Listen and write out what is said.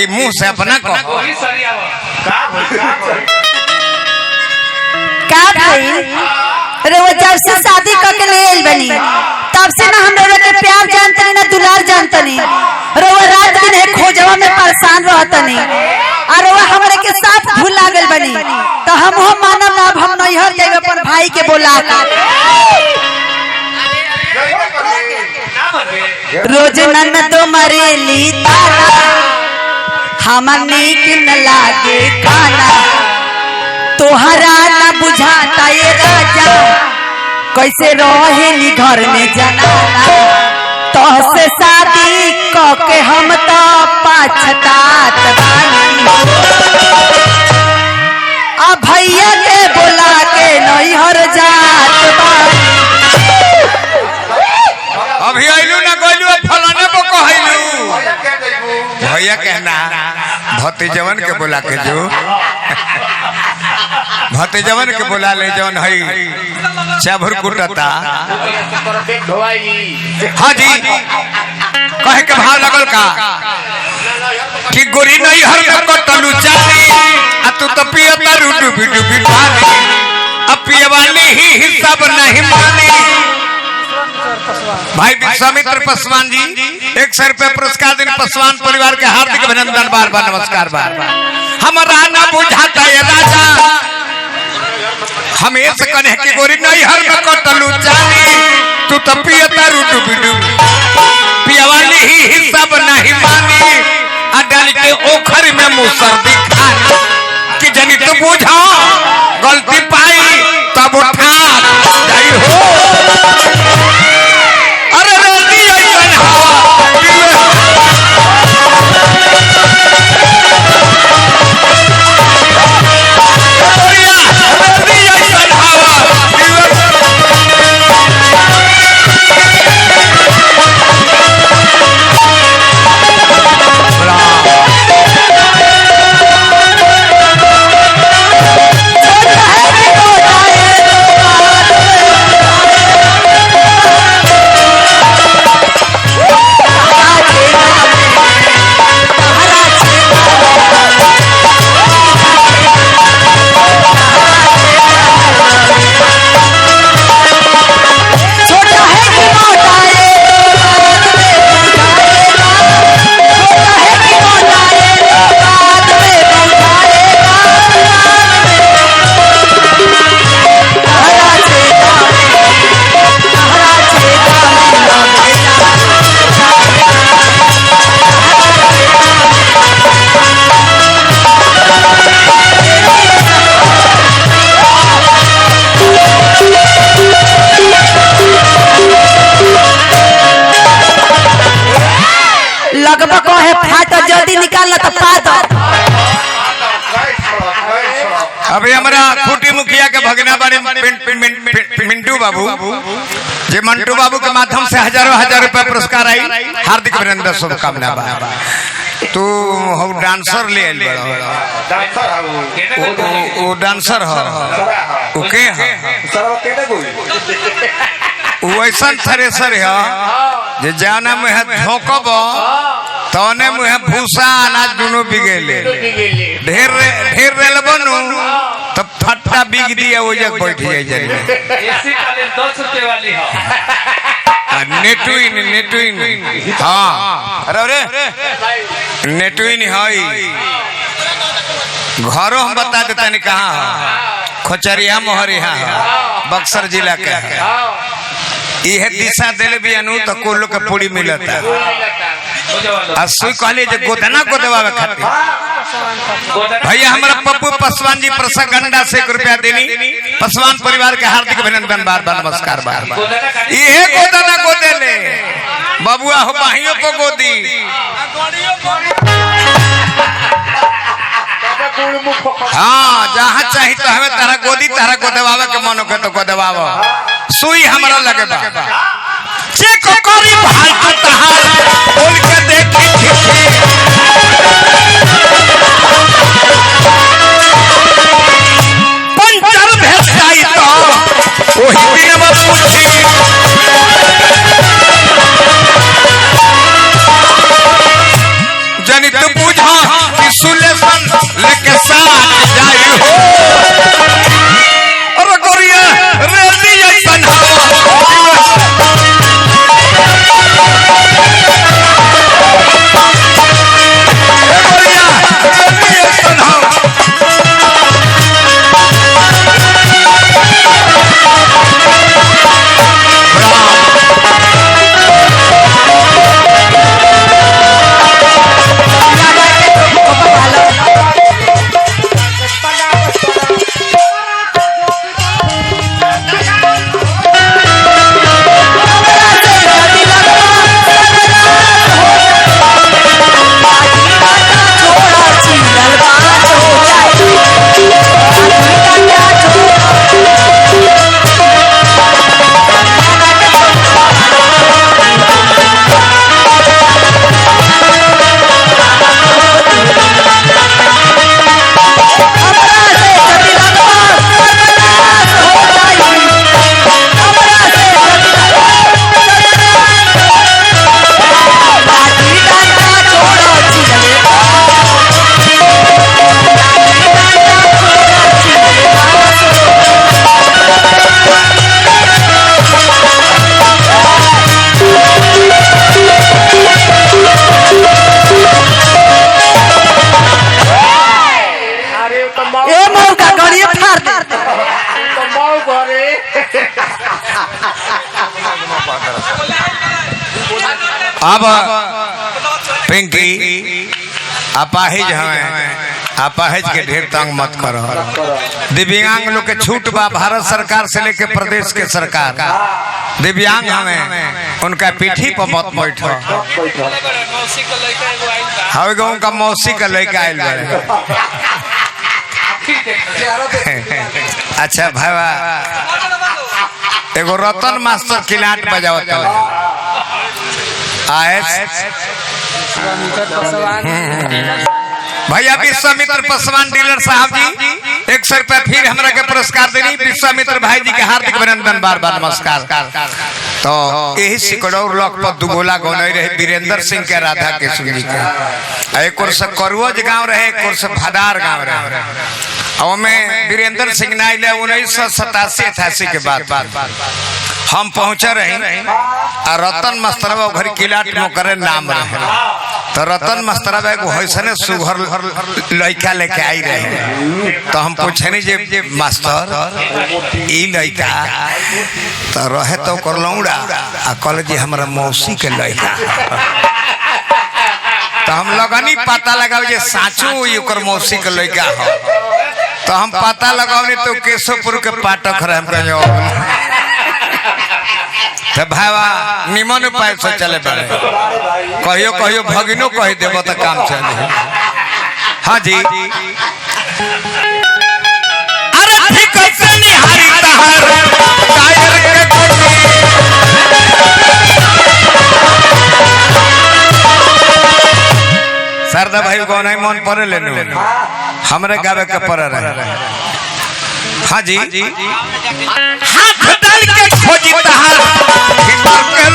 कि मुंह से अपना कहो का भाई रे वो जब से शादी करके ले आइल बनी तब से ना हम लोग के प्यार जानते नहीं ना दुलार जानते नहीं रे वो रात दिन है खोजवा में परेशान रहता नहीं और वो हमारे के साथ भूल लागल बनी तो हम हो मानव ना हम नैहर जाए अपन भाई के बोला रोज ननद मरेली ताना हमर नीक न लागे खाना तोहरा न बुझाता ये राजा कैसे रहेली घर में जनाना तोहसे शादी कके हम तो पछतात बानी अब भैया के बोला के नैहर जात बानी अभी आइलू ना गइलू फलाने को कहइलू भैया कहना भतीजवन के बोला के जो भतीजवन के बोला ले जवन हई चाभर कुटता हाँ जी कहे के भाव लगल का कि गोरी नहीं हर में कटलू चाली आ तू तो पियता रूडू बिडू बिटानी अब पियवाली ही हिसाब नहीं मानी भाई विश्वामित्र पासवान जी 100 रुपये पुरस्कार दिन पासवान परिवार के हार्दिक अभिनंदन बार बार नमस्कार बार बार हमारा ना बुझाता है राजा हम ऐसे कने की गोरी नहीं हर में कटलू जानी तू तो पियता रूडू बिडू पियवाली ही हिसाब नहीं मानी अडल के ओखर में मुसर दिखानी कि जनी तो बुझा गलती पाई तब उठा जाई हो अरे रोटी ऐसन लगभग है फाटा जल्दी निकालना तो फाटा अभी हमारा खूटी मुखिया के भगना बारे मिंटू बाबू जे मंटू बाबू के माध्यम से हजारों रुपए पुरस्कार आई हार्दिक अभिनंदन शुभकामना तू हो डांसर ले आइल वो डांसर हो ओके वैसन थ्रेसर है जे जाना में धोकब तने मुहे भूसा अनाज दोनों बिगेले ढेर रेल बनू तो फट्टा बिग दिया वो जग बैठ जाए जरी एसी काले 10 रुपए वाली है नेटुइन हाँ अरे नेटुइन है घरों हम बता देता नहीं कहाँ खोचरिया मोहरिया बक्सर जिला के यह दिशा दिल भी अनु तो कोलो के पूरी मिलता असुई कहले जे गोदना गोदवावे खातिर भैया हमारा पप्पू पासवान जी प्रसा गंडा से 1 रुपया देनी पासवान परिवार के हार्दिक अभिनंदन बार बार नमस्कार बार बार ये गोदना गोदेले बबुआ हो बाहियों को गोदी हाँ जहाँ चाहिए तो हमें तारा गोदी तारा गोदवावे के मनो के तो गोदवावा सुई हमारा लगे बा चेक करी भाई को तहार बोल के देखी पंचर भेज जाई तो वही दिन में पूछी जनी तो बुझा कि सुलेशन लेके साथ जाई हो अरे गोरिया रेडी ऐसन अब पिंकी अपाहिज हमें अपाहिज के ढेर तंग मत करो। दिव्यांग लोग के छूट बा भारत सरकार से लेके प्रदेश के सरकार दिव्यांग हमें उनका पीठी पर मत बैठो। हवे गाँव का मौसी का लड़का आयल अच्छा भाई एगो रतन मास्टर किलाट बजावत भैया विश्वामित्र पासवान डीलर साहब जी 100 रुपया फिर हमरा के पुरस्कार देनी। विश्वामित्र भाई जी के हार्दिक अभिनंदन बार बार नमस्कार। तो यही सिकड़ौर लॉक पर दुगोला गौनई रहे वीरेंद्र सिंह के राधा के सुनी के एक और से करुवज गांव रहे एक और से भदार गांव रहे और में वीरेंद्र सिंह नाई 1987-88 के बाद हम पहुंचे रहे और रतन मस्तरवा घर किलाट मोकरे नाम रहे तो रतन मस्तरवा एगो होइसने सुघर लड़का लेके आई रहे तो हम पूछनी जे मास्टर ई लड़का तो रहे तो कर लौड़ा आ कल जी हमरा मौसी के लड़का तो हम लगनी पता लगाओ जे साचो ई ओकर मौसी के लड़का हो तो हम पता लगाओनी तो केशवपुर के पाठक रहे हम कहियो भावा निमन उपाय से चले पड़े कहियो कहियो भगिनो कह देव तो काम चले। हाँ जी अरे ठीक से निहारी तहार टायर के सरदा भाई को नहीं मन पड़े लेने हमरे गावे के पड़ रहे। हाँ जी हाथ डाल के खोजी तहार भीतर के